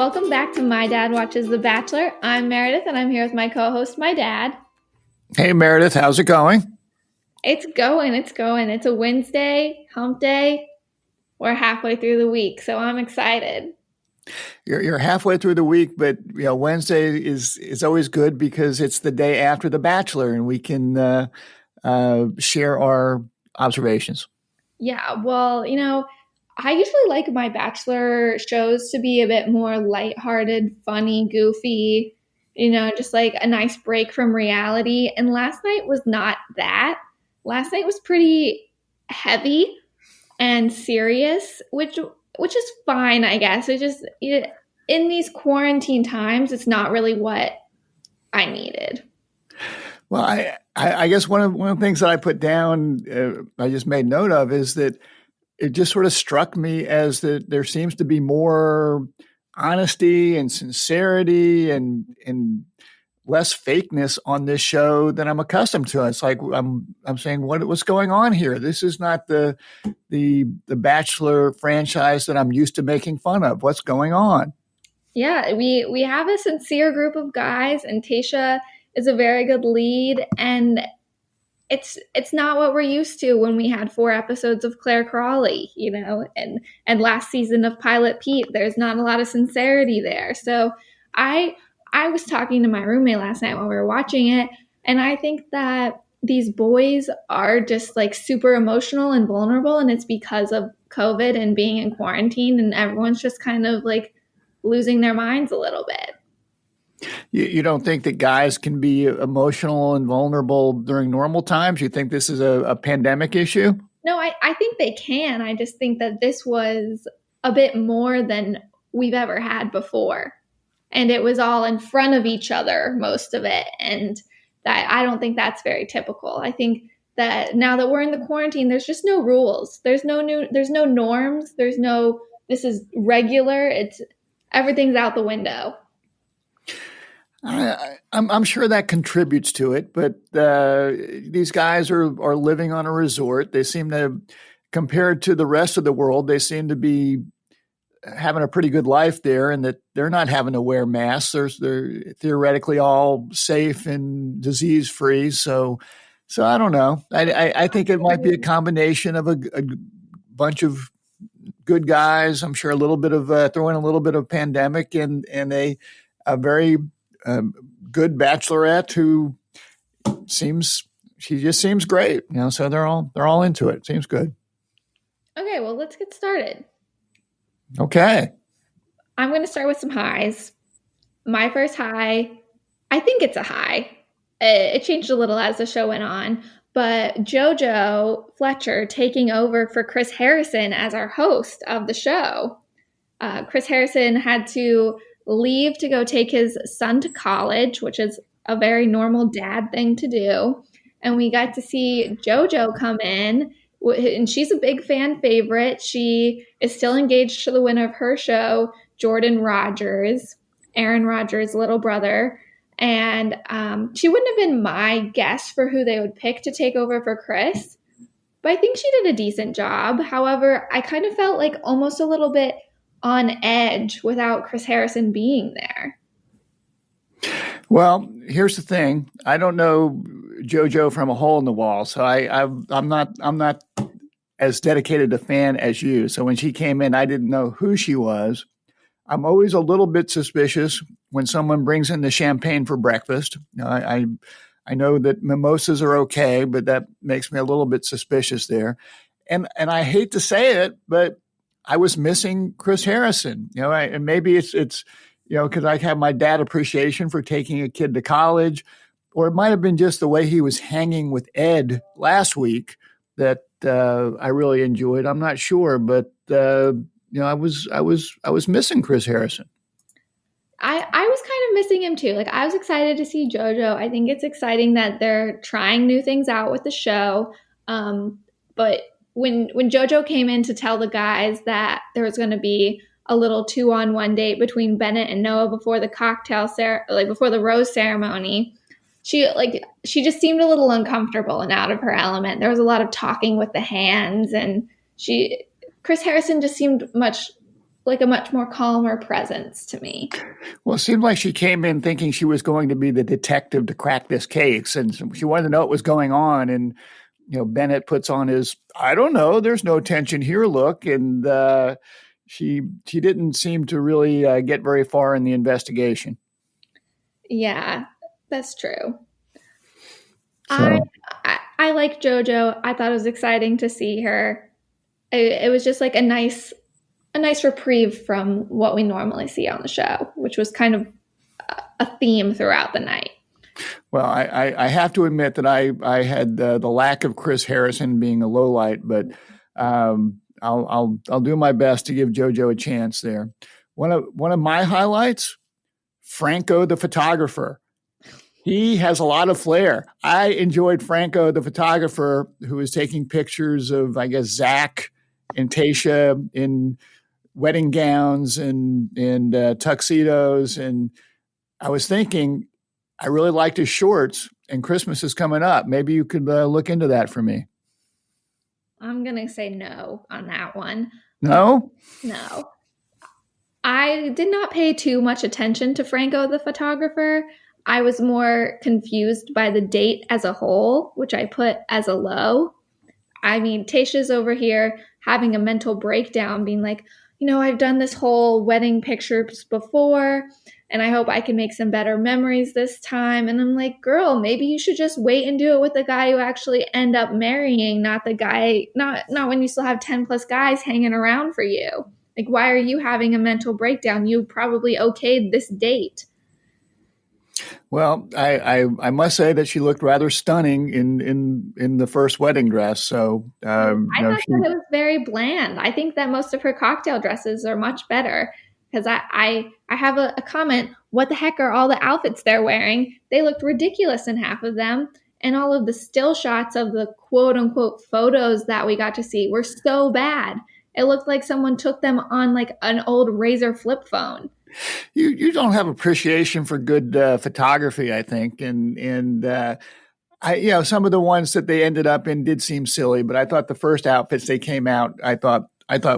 Welcome back to My Dad Watches The Bachelor. I'm Meredith, and I'm here with my co-host, my dad. Hey, Meredith, how's it going? It's going. It's a Wednesday, hump day. We're halfway through the week, so I'm excited. You're halfway through the week, but Wednesday is always good because it's the day after The Bachelor, and we can share our observations. Yeah, well, I usually like my Bachelor shows to be a bit more lighthearted, funny, goofy, just like a nice break from reality. And last night was not that. Last night was pretty heavy and serious, which is fine, I guess. It just in these quarantine times, it's not really what I needed. Well, I guess one of the things that I put down, I just made note of, is that it just sort of struck me as that there seems to be more honesty and sincerity and less fakeness on this show than I'm accustomed to. It's like I'm saying, what's going on here? This is not the Bachelor franchise that I'm used to making fun of. What's going on? Yeah, we have a sincere group of guys, and Tayshia is a very good lead, and it's not what we're used to when we had 4 episodes of Claire Crawley, and last season of Pilot Pete. There's not a lot of sincerity there. So I was talking to my roommate last night when we were watching it, and I think that these boys are just like super emotional and vulnerable, and it's because of COVID and being in quarantine, and everyone's just kind of like losing their minds a little bit. You don't think that guys can be emotional and vulnerable during normal times? You think this is a pandemic issue? No, I think they can. I just think that this was a bit more than we've ever had before. And it was all in front of each other, most of it. And I don't think that's very typical. I think that now that we're in the quarantine, there's just no rules. There's no norms. There's no, this is regular. Everything's out the window. I'm sure that contributes to it, but these guys are living on a resort. They seem to, compared to the rest of the world, they seem to be having a pretty good life there, and that they're not having to wear masks. They're theoretically all safe and disease free. So I don't know. I think it might be a combination of a bunch of good guys. I'm sure a little bit of throw in a little bit of pandemic and a very good Bachelorette who just seems great. So they're all into it. Seems good. Okay, well, let's get started. Okay. I'm going to start with some highs. My first high, I think it's a high. It changed a little as the show went on, but JoJo Fletcher taking over for Chris Harrison as our host of the show. Chris Harrison had to leave to go take his son to college, which is a very normal dad thing to do. And we got to see JoJo come in, and she's a big fan favorite. She is still engaged to the winner of her show, Jordan Rodgers, Aaron Rodgers' little brother. And she wouldn't have been my guess for who they would pick to take over for Chris, but I think she did a decent job. However, I kind of felt like almost a little bit on edge without Chris Harrison being there. Well, here's the thing. I don't know JoJo from a hole in the wall, so I'm not as dedicated a fan as you. So when she came in, I didn't know who she was. I'm always a little bit suspicious when someone brings in the champagne for breakfast. I know that mimosas are okay, but that makes me a little bit suspicious there. And I hate to say it, but I was missing Chris Harrison, and maybe it's because I have my dad appreciation for taking a kid to college, or it might have been just the way he was hanging with Ed last week that I really enjoyed. I'm not sure, but I was missing Chris Harrison. I was kind of missing him too. Like, I was excited to see JoJo. I think it's exciting that they're trying new things out with the show, but when JoJo came in to tell the guys that there was going to be a little 2-on-1 date between Bennett and Noah before the before the rose ceremony, she just seemed a little uncomfortable and out of her element. There was a lot of talking with the hands, and Chris Harrison just seemed much like a much more calmer presence to me. Well, it seemed like she came in thinking she was going to be the detective to crack this case, and she wanted to know what was going on. And Bennett puts on his, I don't know, there's no tension here look, and she didn't seem to really get very far in the investigation. Yeah, that's true. So, I like JoJo. I thought it was exciting to see her. It was just like a nice reprieve from what we normally see on the show, which was kind of a theme throughout the night. well, I have to admit that I had the lack of Chris Harrison being a low light, but I'll do my best to give JoJo a chance there. One of my highlights, Franco the photographer. He has a lot of flair. I enjoyed Franco the photographer, who was taking pictures of, I guess, Zac and Tayshia in wedding gowns and tuxedos. And I was thinking, I really liked his shorts, and Christmas is coming up. Maybe you could look into that for me. I'm going to say no on that one. No? No. I did not pay too much attention to Franco the photographer. I was more confused by the date as a whole, which I put as a low. I mean, Tayshia's over here having a mental breakdown, being like, I've done this whole wedding pictures before, and I hope I can make some better memories this time. And I'm like, girl, maybe you should just wait and do it with the guy you actually end up marrying, not the guy, not when you still have 10 plus guys hanging around for you. Like, why are you having a mental breakdown? You probably okayed this date. Well, I must say that she looked rather stunning in the first wedding dress. So I thought that it was very bland. I think that most of her cocktail dresses are much better, because I have a comment. What the heck are all the outfits they're wearing? They looked ridiculous in half of them. And all of the still shots of the quote unquote photos that we got to see were so bad. It looked like someone took them on like an old Razor flip phone. You don't have appreciation for good photography, I think, and some of the ones that they ended up in did seem silly, but I thought the first outfits they came out, I thought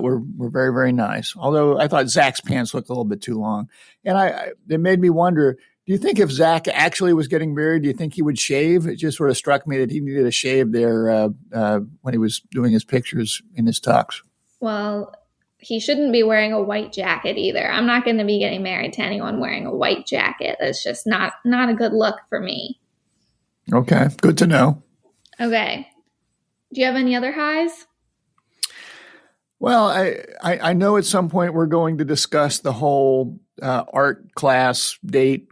were very, very nice. Although I thought Zac's pants looked a little bit too long, and it made me wonder. Do you think if Zac actually was getting married, do you think he would shave? It just sort of struck me that he needed a shave there when he was doing his pictures in his tux. Well, he shouldn't be wearing a white jacket either. I'm not going to be getting married to anyone wearing a white jacket. That's just not a good look for me. Okay, good to know. Okay. Do you have any other highs? Well, I know at some point we're going to discuss the whole art class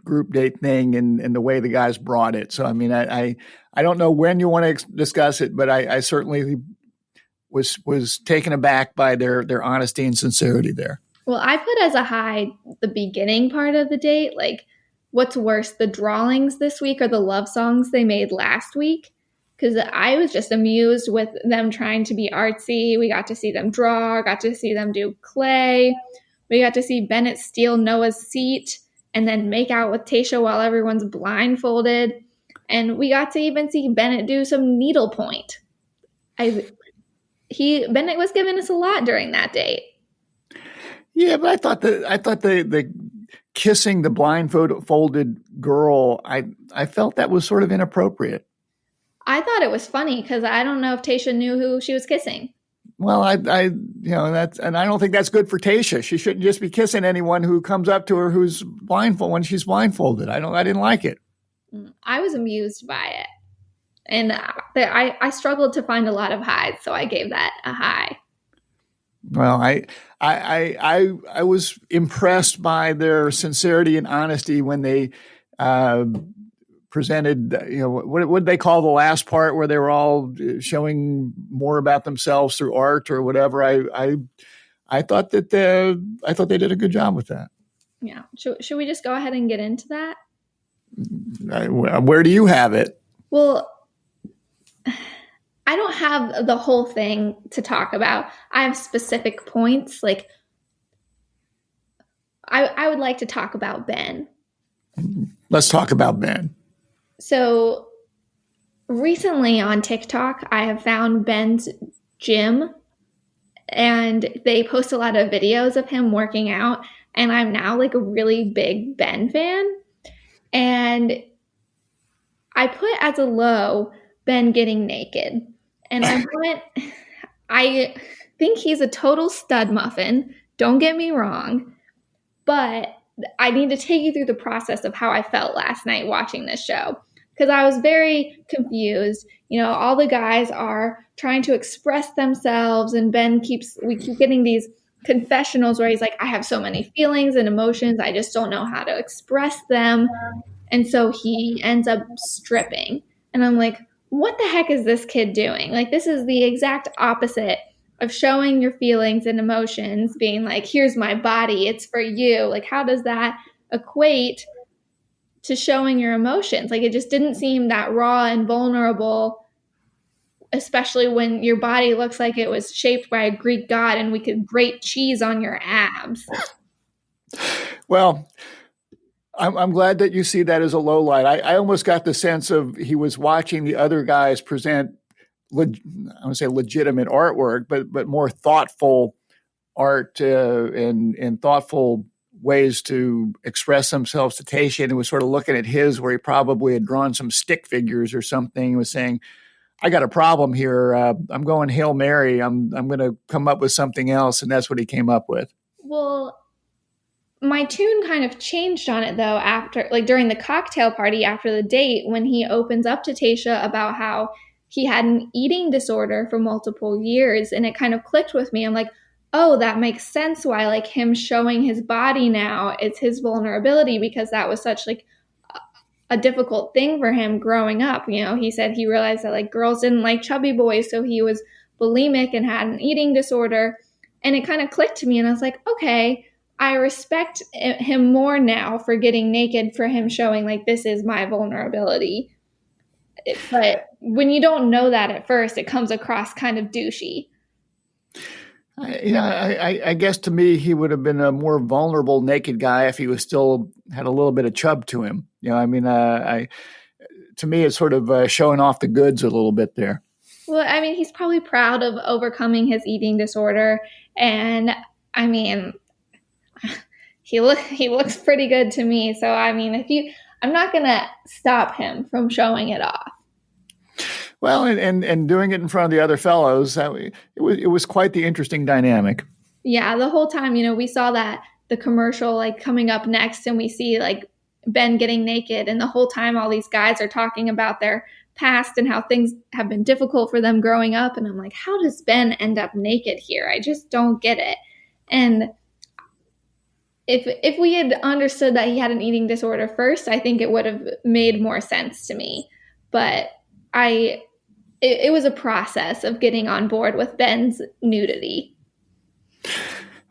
group date thing and the way the guys brought it. So, I mean, I don't know when you want to discuss it, but I certainly was taken aback by their honesty and sincerity there. Well, I put as a high the beginning part of the date. Like, what's worse, the drawings this week or the love songs they made last week? Because I was just amused with them trying to be artsy. We got to see them draw, got to see them do clay. We got to see Bennett steal Noah's seat and then make out with Tayshia while everyone's blindfolded. And we got to even see Bennett do some needlepoint. Bennett was giving us a lot during that date. Yeah, but I thought the kissing the blindfolded girl, I felt that was sort of inappropriate. I thought it was funny because I don't know if Tayshia knew who she was kissing. Well, and I don't think that's good for Tayshia. She shouldn't just be kissing anyone who comes up to her who's blindfolded when she's blindfolded. I didn't like it. I was amused by it. And I struggled to find a lot of highs, so I gave that a high. Well, I was impressed by their sincerity and honesty when they presented. What did they call the last part where they were all showing more about themselves through art or whatever? I thought that they did a good job with that. Yeah. Should we just go ahead and get into that? Where do you have it? Well, I don't have the whole thing to talk about. I have specific points. Like, I would like to talk about Ben. Let's talk about Ben. So recently on TikTok, I have found Ben's gym. and they post a lot of videos of him working out. And I'm now like a really big Ben fan. And I put as a low Ben getting naked. And I think he's a total stud muffin. Don't get me wrong. But I need to take you through the process of how I felt last night watching this show. Because I was very confused. You know, all the guys are trying to express themselves, and we keep getting these confessionals where he's like, I have so many feelings and emotions, I just don't know how to express them. And so he ends up stripping. And I'm like, what the heck is this kid doing? Like, this is the exact opposite of showing your feelings and emotions, being like, here's my body, it's for you. Like, how does that equate to showing your emotions? Like, it just didn't seem that raw and vulnerable, especially when your body looks like it was shaped by a Greek god and we could grate cheese on your abs. Well, I'm glad that you see that as a low light. I almost got the sense of he was watching the other guys present, I would say legitimate artwork, but more thoughtful art and thoughtful ways to express themselves to Tayshia, and was sort of looking at his where he probably had drawn some stick figures or something. He was saying, I got a problem here. I'm going Hail Mary. I'm going to come up with something else. And that's what he came up with. Well, my tune kind of changed on it though after, like during the cocktail party after the date, when he opens up to Tayshia about how he had an eating disorder for multiple years, and it kind of clicked with me. I'm like, oh, that makes sense why like him showing his body now, it's his vulnerability, because that was such like a difficult thing for him growing up. You know, he said he realized that like girls didn't like chubby boys, so he was bulimic and had an eating disorder. And it kind of clicked to me, and I was like, okay, I respect him more now for getting naked, for him showing like, this is my vulnerability. But when you don't know that at first, it comes across kind of douchey. I guess to me, he would have been a more vulnerable naked guy if he was still had a little bit of chub to him. You know, I mean, to me, it's sort of showing off the goods a little bit there. Well, I mean, he's probably proud of overcoming his eating disorder. And I mean, he looks pretty good to me. So, I mean, I'm not going to stop him from showing it off. Well, and doing it in front of the other fellows, it was quite the interesting dynamic. Yeah, the whole time, you know, we saw that the commercial like coming up next, and we see like Ben getting naked, and the whole time all these guys are talking about their past and how things have been difficult for them growing up. And I'm like, how does Ben end up naked here? I just don't get it. And if we had understood that he had an eating disorder first, I think it would have made more sense to me. But it was a process of getting on board with Ben's nudity.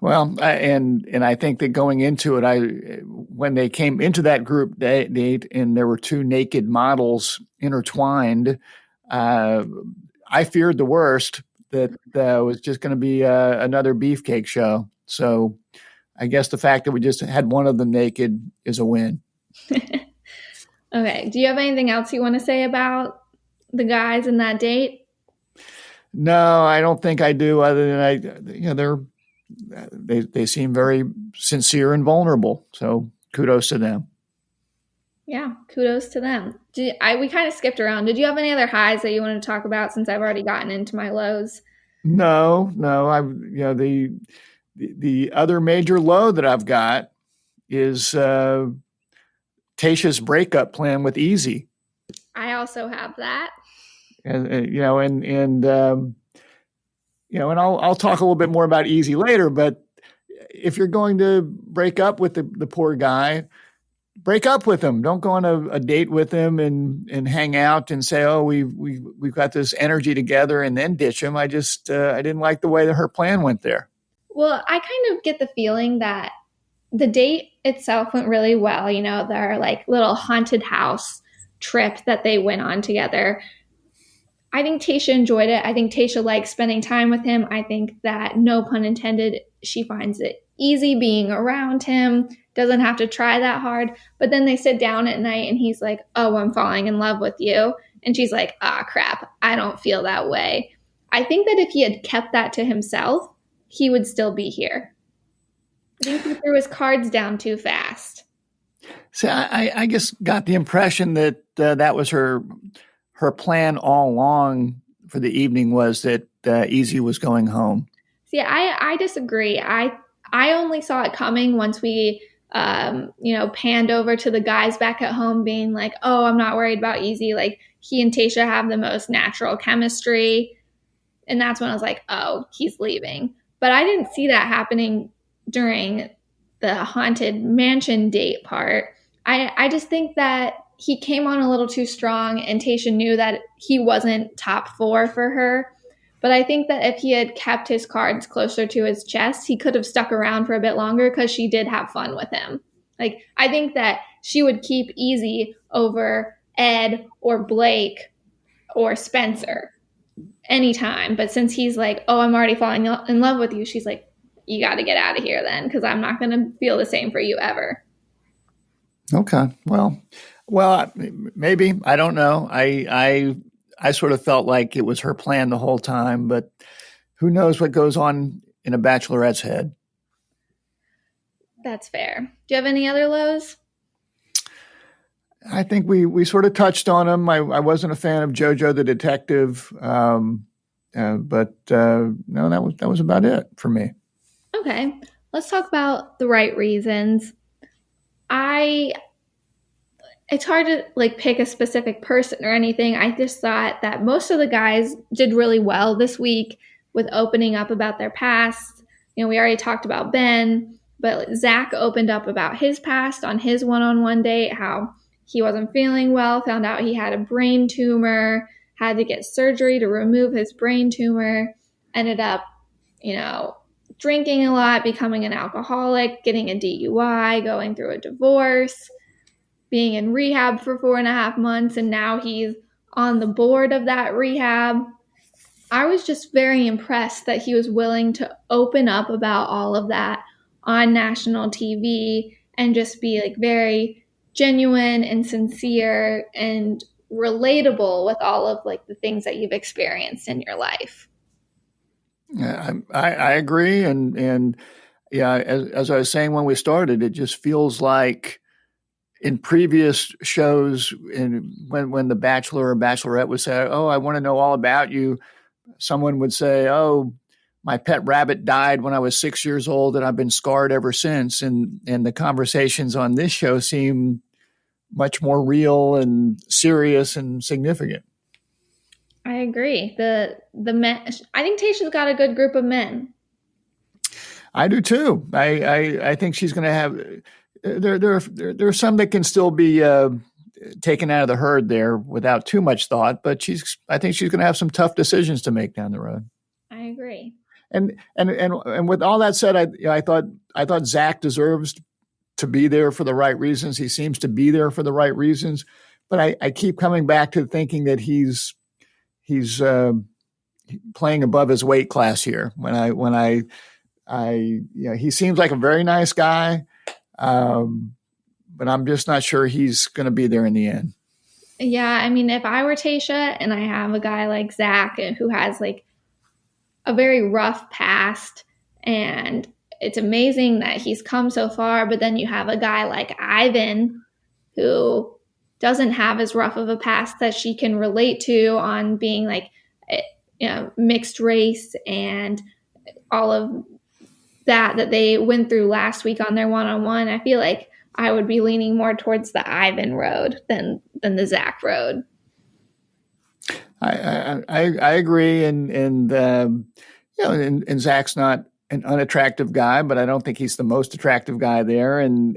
Well, and I think that going into it, when they came into that group date and there were two naked models intertwined, I feared the worst, that was just going to be another beefcake show. So I guess the fact that we just had one of them naked is a win. Okay. Do you have anything else you want to say about the guys in that date? No, I don't think I do. Other than they seem very sincere and vulnerable. So kudos to them. Yeah, kudos to them. We kind of skipped around. Did you have any other highs that you want to talk about, since I've already gotten into my lows? No. The other major low that I've got is Tayshia's breakup plan with Eazy. I also have that. And I'll talk a little bit more about Eazy later, but if you're going to break up with the poor guy, break up with him. Don't go on a date with him and hang out and say, oh, we've got this energy together, and then ditch him. I didn't like the way that her plan went there. Well, I kind of get the feeling that the date itself went really well. You know, their like little haunted house trip that they went on together. I think Tayshia enjoyed it. I think Tayshia likes spending time with him. I think that, no pun intended, she finds it easy being around him, doesn't have to try that hard. But then they sit down at night and he's like, oh, I'm falling in love with you. And she's like, ah, crap, I don't feel that way. I think that if he had kept that to himself, he would still be here. I think he threw his cards down too fast. See, I just got the impression that that was her plan all along for the evening, was that Eazy was going home. See, I disagree. I only saw it coming once we panned over to the guys back at home being like, oh, I'm not worried about Eazy. Like, he and Tayshia have the most natural chemistry. And that's when I was like, oh, he's leaving. But I didn't see that happening during the haunted mansion date part. I just think that he came on a little too strong, and Tayshia knew that he wasn't top 4 for her. But I think that if he had kept his cards closer to his chest, he could have stuck around for a bit longer, because she did have fun with him. Like, I think that she would keep Eazy over Ed or Blake or Spencer anytime. But since he's like, oh, I'm already falling in love with you, she's like, you got to get out of here then, because I'm not going to feel the same for you ever. Okay. Well, maybe. I don't know. I sort of felt like it was her plan the whole time, but who knows what goes on in a bachelorette's head. That's fair. Do you have any other lows? I think we sort of touched on them. I wasn't a fan of JoJo the detective, but no, that was about it for me. Okay, let's talk about the right reasons. It's hard to like pick a specific person or anything. I just thought that most of the guys did really well this week with opening up about their past. We already talked about Ben, but Zac opened up about his past on his one-on-one date, how he wasn't feeling well, found out he had a brain tumor, had to get surgery to remove his brain tumor, ended up, drinking a lot, becoming an alcoholic, getting a DUI, going through a divorce, being in rehab for 4.5 months, and now he's on the board of that rehab. I was just very impressed that he was willing to open up about all of that on national TV and just be like very genuine and sincere and relatable with all of like the things that you've experienced in your life. Yeah, I agree. And yeah, as I was saying when we started, it just feels like in previous shows, when the Bachelor or Bachelorette would say, oh, I want to know all about you, someone would say, oh, my pet rabbit died when I was 6 years old and I've been scarred ever since. And the conversations on this show seem much more real and serious and significant. I agree. The men, I think Tayshia's got a good group of men. I do too. I think she's going to have, there are some that can still be taken out of the herd there without too much thought, but I think she's going to have some tough decisions to make down the road. I agree. And with all that said, I thought Zac deserves to be there for the right reasons. He seems to be there for the right reasons, but I keep coming back to thinking that he's playing above his weight class here. He seems like a very nice guy, but I'm just not sure he's going to be there in the end. Yeah, I mean, if I were Tayshia and I have a guy like Zac who has like a very rough past, and it's amazing that he's come so far, but then you have a guy like Ivan who doesn't have as rough of a past that she can relate to on being like, mixed race and all of that they went through last week on their one-on-one. I feel like I would be leaning more towards the Ivan road than the Zac road. I agree, and Zac's not an unattractive guy, but I don't think he's the most attractive guy there, and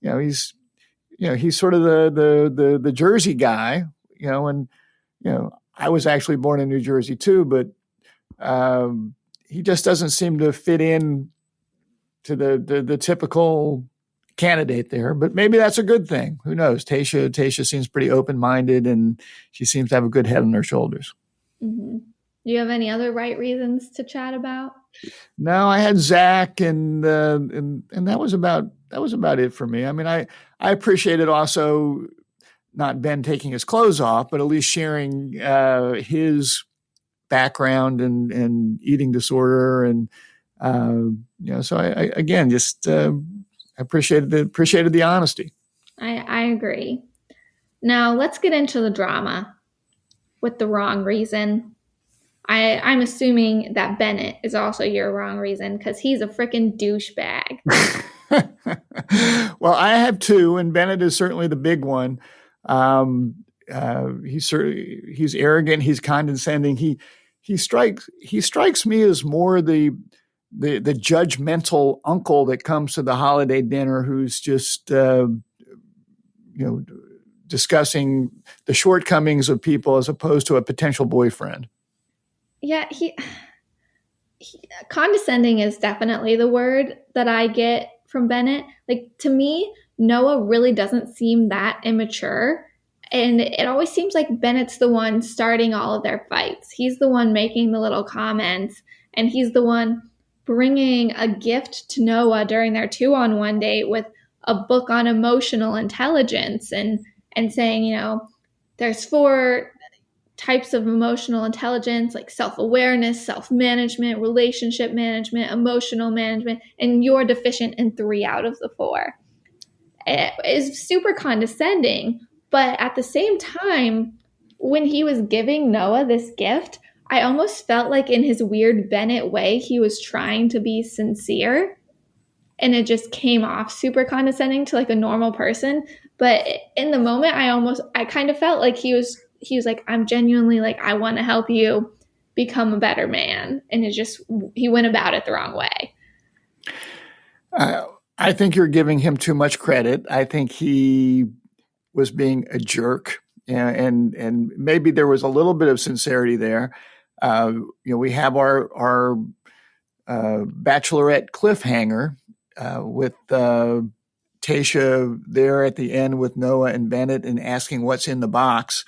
he's sort of the Jersey guy, and I was actually born in New Jersey too, but he just doesn't seem to fit in to the typical candidate there, but maybe that's a good thing. Who knows? Tayshia seems pretty open-minded, and she seems to have a good head on her shoulders. Mm-hmm. Do you have any other right reasons to chat about? No, I had Zac, and that was about it for me. I mean, I appreciated also not Ben taking his clothes off, but at least sharing his background and eating disorder. And, so I again, just appreciated the honesty. I agree. Now let's get into the drama with the wrong reason. I'm assuming that Bennett is also your wrong reason because he's a freaking douchebag. Well, I have two, and Bennett is certainly the big one. He's arrogant. He's condescending. He strikes me as more the judgmental uncle that comes to the holiday dinner who's just discussing the shortcomings of people as opposed to a potential boyfriend. Yeah, he condescending is definitely the word that I get from Bennett. Like, to me, Noah really doesn't seem that immature. And it always seems like Bennett's the one starting all of their fights. He's the one making the little comments, and he's the one bringing a gift to Noah during their 2-on-1 date with a book on emotional intelligence and saying, there's 4 types of emotional intelligence, like self-awareness, self-management, relationship management, emotional management, and you're deficient in 3 out of the 4. It is super condescending, but at the same time, when he was giving Noah this gift, I almost felt like in his weird Bennett way, he was trying to be sincere, and it just came off super condescending to like a normal person. But in the moment, I kind of felt like he was like, I'm genuinely like, I want to help you become a better man. And he went about it the wrong way. I think you're giving him too much credit. I think he was being a jerk, and maybe there was a little bit of sincerity there. We have our Bachelorette cliffhanger with Tayshia there at the end with Noah and Bennett and asking what's in the box.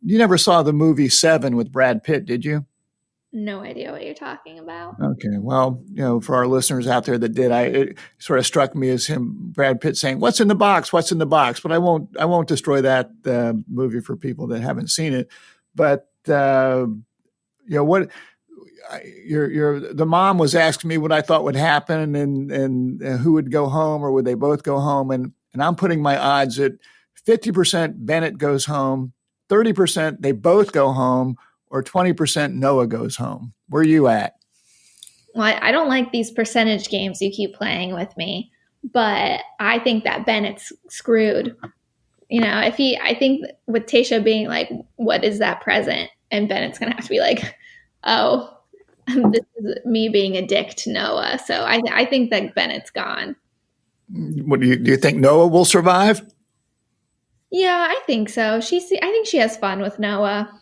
You never saw the movie Seven with Brad Pitt, did you? No idea what you're talking about. Okay. Well, for our listeners out there that did, it sort of struck me as Brad Pitt saying, "What's in the box? What's in the box?" But I won't destroy that movie for people that haven't seen it. But what the mom was asking me what I thought would happen and who would go home or would they both go home, and I'm putting my odds at 50% Bennett goes home, 30% they both go home, or 20% Noah goes home. Where are you at? Well, I don't like these percentage games you keep playing with me, but I think that Bennett's screwed. I think with Tayshia being like, what is that present? And Bennett's going to have to be like, oh, this is me being a dick to Noah. So I think that Bennett's gone. What do you think Noah will survive? Yeah, I think so. I think she has fun with Noah.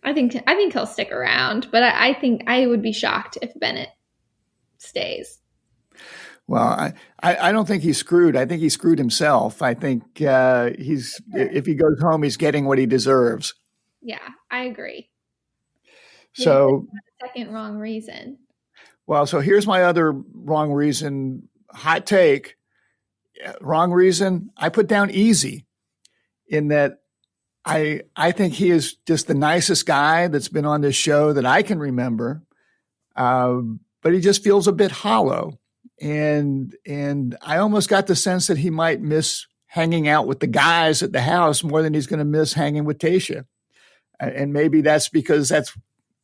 I think he'll stick around, but I think I would be shocked if Bennett stays. Well, I don't think he's screwed. I think he screwed himself. I think if he goes home, he's getting what he deserves. Yeah, I agree. So second wrong reason. Well, so here's my other wrong reason. Hot take. Wrong reason. I put down Eazy in that I think he is just the nicest guy that's been on this show that I can remember. But he just feels a bit hollow. And I almost got the sense that he might miss hanging out with the guys at the house more than he's going to miss hanging with Tayshia. And maybe that's because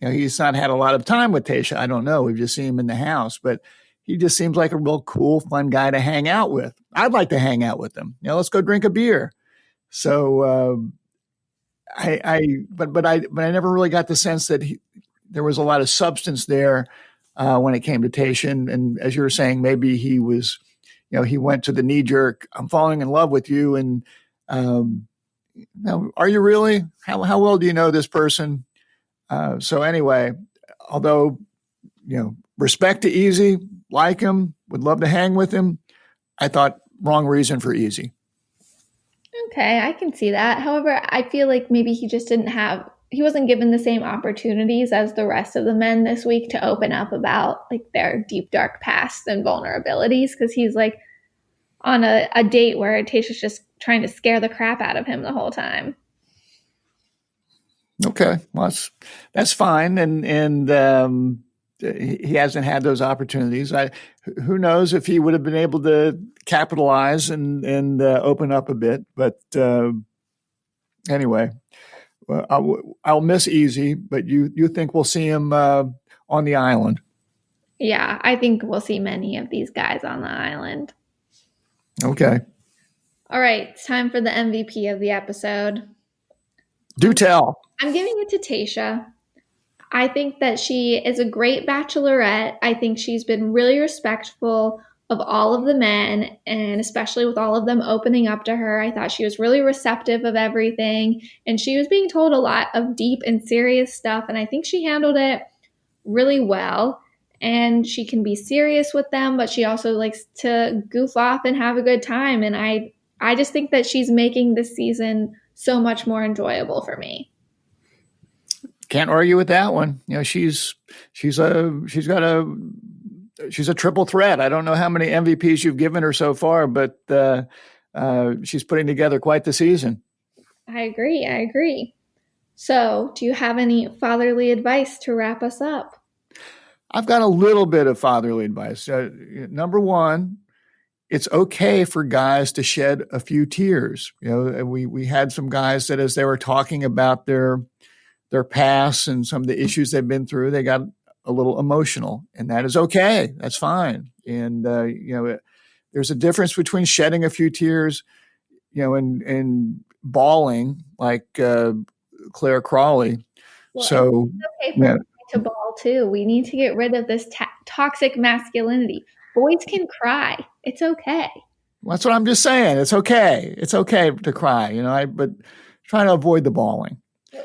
he's not had a lot of time with Tayshia. I don't know. We've just seen him in the house, but he just seems like a real cool, fun guy to hang out with. I'd like to hang out with him. Let's go drink a beer. So, but I never really got the sense that there was a lot of substance there when it came to Tayshia. And as you were saying, maybe he was, he went to the knee jerk. I'm falling in love with you. And now, are you really? How well do you know this person? So anyway, although respect to Eazy, like him, would love to hang with him, I thought wrong reason for Eazy. Okay, I can see that. However, I feel like maybe he wasn't given the same opportunities as the rest of the men this week to open up about like their deep, dark past and vulnerabilities, because he's like on a date where Tayshia's just trying to scare the crap out of him the whole time. Okay, well, that's fine, and he hasn't had those opportunities. Who knows if he would have been able to capitalize and open up a bit. But anyway, I'll miss Eazy, but you think we'll see him on the island? Yeah, I think we'll see many of these guys on the island. Okay, All right, it's time for the MVP of the episode. do tell. I'm giving it to Tayshia. I think that she is a great bachelorette. I think she's been really respectful of all of the men, and especially with all of them opening up to her. I thought she was really receptive of everything, and she was being told a lot of deep and serious stuff, and I think she handled it really well. And she can be serious with them, but she also likes to goof off and have a good time. And I just think that she's making this season so much more enjoyable for me. Can't argue with that one. You know, she's a triple threat. I don't know how many MVPs you've given her so far, but she's putting together quite the season. I agree. So, do you have any fatherly advice to wrap us up? I've got a little bit of fatherly advice. Number one, it's okay for guys to shed a few tears. You know, we had some guys that as they were talking about their past and some of the issues they've been through, they got a little emotional, and that is okay. That's fine. And, there's a difference between shedding a few tears, and bawling like Claire Crawley. Well, so it's okay for to bawl too. We need to get rid of this toxic masculinity. Boys can cry. It's okay. That's what I'm just saying. It's okay. It's okay to cry, but trying to avoid the bawling.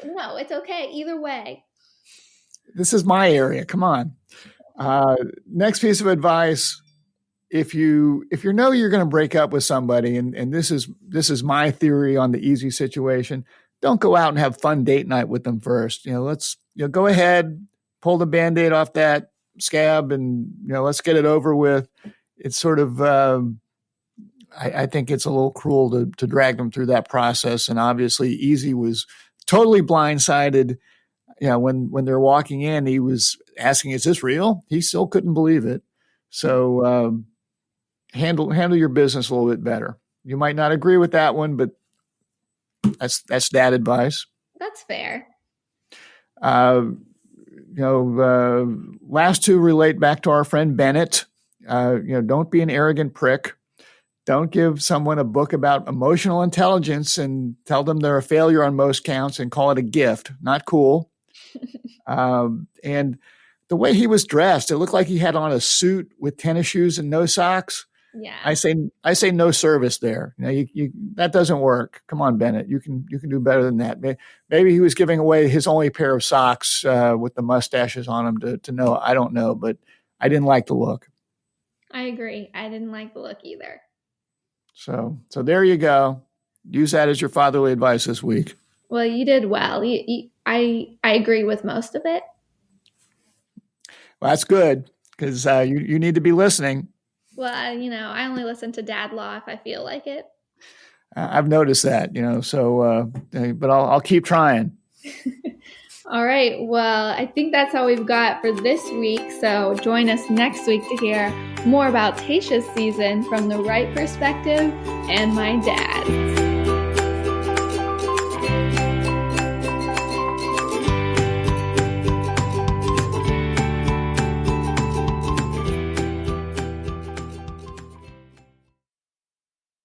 No, it's okay. Either way. This is my area. Come on. Next piece of advice. If you know you're going to break up with somebody, and this is my theory on the Eazy situation, don't go out and have fun date night with them first. Let's go ahead, pull the Band-Aid off that scab, and let's get it over with. It's sort of I think it's a little cruel to drag them through that process. And obviously Eazy was totally blindsided. When they're walking in, he was asking, "Is this real?" He still couldn't believe it. So handle your business a little bit better. You might not agree with that one, but that's dad advice. That's fair. Last two relate back to our friend Bennett. Don't be an arrogant prick. Don't give someone a book about emotional intelligence and tell them they're a failure on most counts and call it a gift. Not cool. And the way he was dressed, it looked like he had on a suit with tennis shoes and no socks. Yeah. I say no service there. You that doesn't work. Come on, Bennett. You can do better than that. Maybe he was giving away his only pair of socks with the mustaches on them to know. I don't know, but I didn't like the look. I agree. I didn't like the look either. So there you go. Use that as your fatherly advice this week. Well, you did well. I agree with most of it. Well, that's good because you need to be listening. Well, I only listen to Dad Law if I feel like it. I've noticed that, so, but I'll keep trying. All right. Well, I think that's all we've got for this week. So join us next week to hear more about Tayshia's season from the right perspective and my dad's.